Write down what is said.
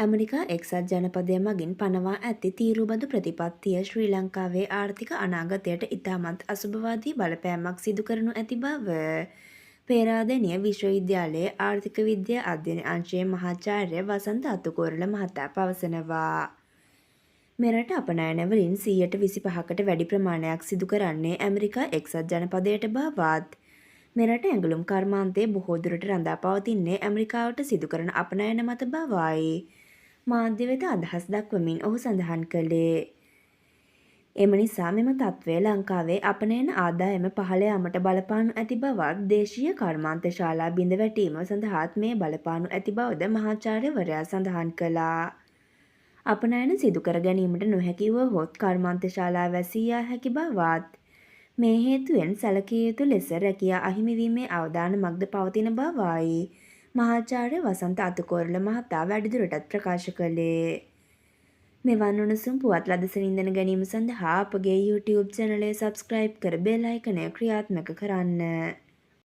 America එක්සත් ජනපදය මගින් පනවා ඇති තීරුබඳු ප්‍රතිපත්තිය ශ්‍රී ලංකාවේ ආර්ථික අනාගතයට ඉතාමත් අසුභවාදී බලපෑමක් සිදු කරනු ඇති බව පේරාදෙණිය විශ්වවිද්‍යාලයේ ආර්ථික විද්‍යා අධ්‍යයන අංශයේ මහාචාර්ය වසන්ත අතුකෝරළ මහතා පවසනවා. මෙරට අපනයන වලින් 25%කට වැඩි ප්‍රමාණයක් සිදු කරන්නේ ඇමරිකා එක්සත් ජනපදයට බවත් මෙරට ඇඟලුම් කර්මාන්තයේ බොහෝ දුරට රඳා පවතින්නේ ඇමරිකාවට සිදු කරන අපනයන මත බවයි. මාධ්‍ය වෙත අදහස් දක්වමින් ඔහු සඳහන් කළේ. එම නිසා මෙම තත්ත්වය ලංකාවේ අපනයන ආදායම පහළ යාමට බලපානු ඇති බවත් දේශීය කර්මාන්ත ශාලා බිඳ වැටීම සඳහාත් මේ බලපානු ඇති බවද මහාචාර්යවරයා සඳහන් කළා. අපනයන සිදු කර ගැනීමට නොහැකි වුවහොත් කර්මාන්ත ශාලා වැසී යා හැකි බවත් මේ හේතුවෙන් සැලකිය යුතු ලෙස රැකියා අහිමිවීමේ අවදානමක්ද පවතින බවයි මහාචාර්ය වසන්ත අතුකෝරළ මහතා වැඩිදුරටත් ප්‍රකාශ කළේ. මෙවන් උණුසුම් පුවත් ලදසනින් දැන ගැනීම සඳහා අපගේ YouTube චැනලය සබ්ස්ක්‍රයිබ් කර බෙල් අයිකනය ක්‍රියාත්මක කරන්න.